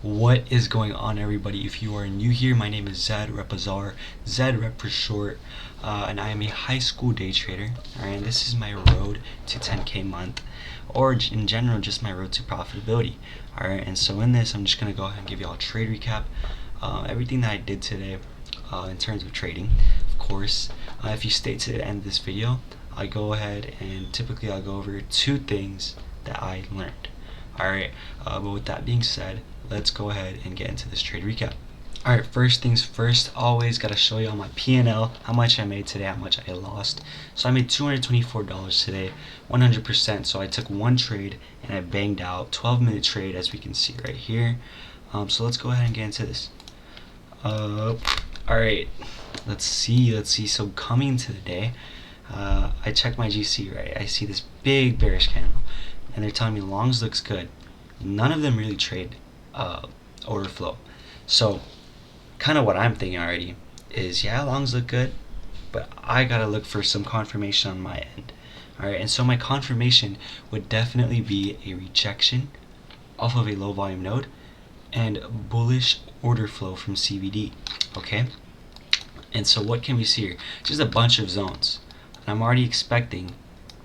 What is going on, everybody? If you are new here, my name is Zed Repazar, Zed Rep for short, and I am a high school day trader. Alright, and this is my road to 10K month, or in general, just my road to profitability. Alright, and so in this, I'm just gonna go ahead and give you all a trade recap, everything that I did today, in terms of trading. Of course, if you stay to the end of this video, I go ahead and typically I'll go over 2 things that I learned. Alright, but with that being said, let's go ahead and get into this trade recap. Alright, first things first, always gotta show you all my P&L, how much I made today, how much I lost. So I made $224 today, 100%. So I took one trade and I banged out 12-minute trade, as we can see right here. So let's go ahead and get into this. Alright, let's see. So coming into the day, I check my GC, right? I see this big bearish candle, and they're telling me longs looks good. None of them really trade order flow. So kind of what I'm thinking already is, yeah, longs look good, but I gotta look for some confirmation on my end. Alright, and so my confirmation would definitely be a rejection off of a low volume node and bullish order flow from CVD. Okay, and so what can we see here? Just a bunch of zones, and I'm already expecting,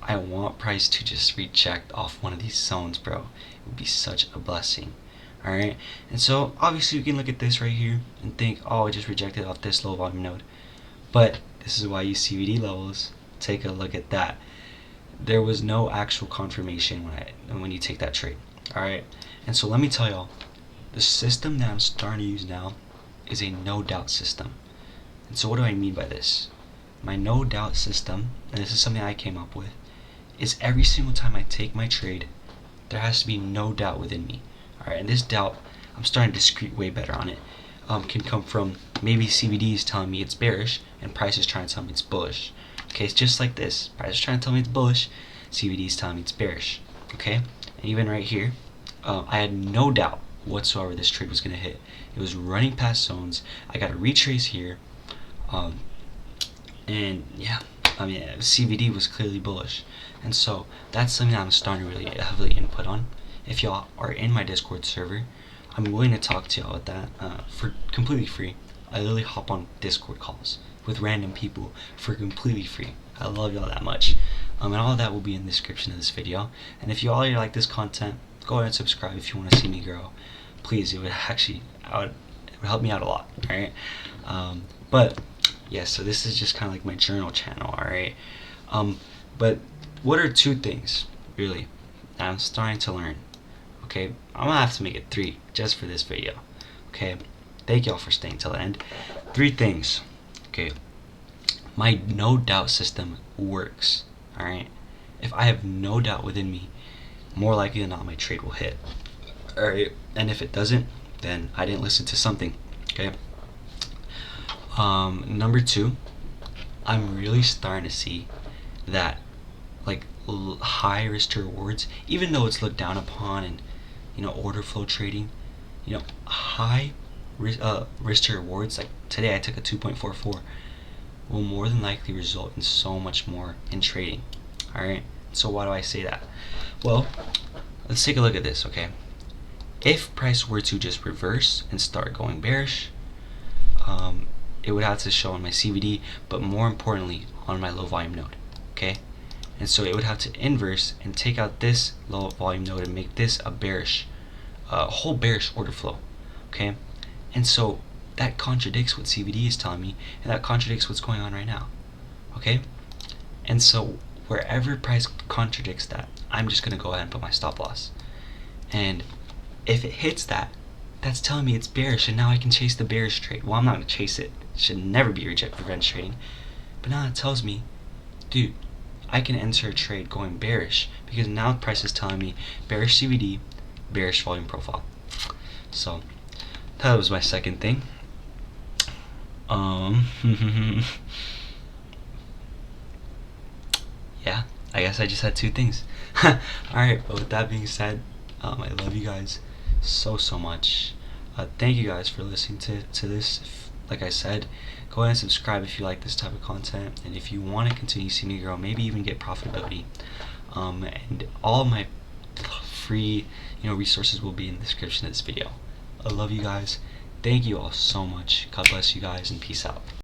I want price to just reject off one of these zones, bro. It would be such a blessing. Alright, and so obviously you can look at this right here and think, oh, it just rejected off this low volume node. But this is why you CVD levels. Take a look at that. There was no actual confirmation when you take that trade. Alright, and so let me tell y'all, the system that I'm starting to use now is a no doubt system. And so what do I mean by this? My no doubt system, and this is something I came up with, is every single time I take my trade, there has to be no doubt within me. Alright, and this doubt, I'm starting to discrete way better on it, can come from maybe CVD is telling me it's bearish and price is trying to tell me it's bullish. Okay, it's just like this. Price is trying to tell me it's bullish, CVD is telling me it's bearish. Okay, and even right here, I had no doubt whatsoever this trade was going to hit. It was running past zones. I got a retrace here, and yeah, I mean, CVD was clearly bullish. And so that's something that I'm starting to really heavily input on. If y'all are in my Discord server, I'm willing to talk to y'all with that for completely free. I literally hop on Discord calls with random people for completely free. I love y'all that much. And all of that will be in the description of this video. And if you all like this content, go ahead and subscribe if you want to see me grow. Please, it would help me out a lot. Alright, but yeah, so this is just kind of like my journal channel. Alright, but what are 2 things really that I'm starting to learn? Okay, I'm gonna have to make it 3 just for this video. Okay, thank y'all for staying till the end. 3 things. Okay, my no doubt system works. Alright, if I have no doubt within me, more likely than not my trade will hit. Alright, and if it doesn't, then I didn't listen to something. Okay, number 2, I'm really starting to see that like high risk to rewards, even though it's looked down upon and order flow trading, high risk to rewards, like today I took a 2.44, will more than likely result in so much more in trading. Alright, so why do I say that? Well, let's take a look at this. Okay, if price were to just reverse and start going bearish, it would have to show on my CVD, but more importantly on my low volume node. Okay, and so it would have to inverse and take out this low volume node and make this a bearish, whole bearish order flow. Okay, and so that contradicts what CVD is telling me, and that contradicts what's going on right now. Okay, and so wherever price contradicts that, I'm just gonna go ahead and put my stop loss. And if it hits that, that's telling me it's bearish, and now I can chase the bearish trade. Well, I'm not gonna chase it. It should never be revenge trading. But now it tells me, dude, I can enter a trade going bearish, because now the price is telling me bearish CVD, bearish volume profile. So that was my second thing. Yeah, I guess I just had 2 things. Alright, but with that being said, I love you guys so much. Thank you guys for listening to this. Like I said, go ahead and subscribe if you like this type of content, and if you want to continue seeing me grow, maybe even get profitability. And all of my free resources will be in the description of this video. I love you guys. Thank you all so much. God bless you guys and peace out.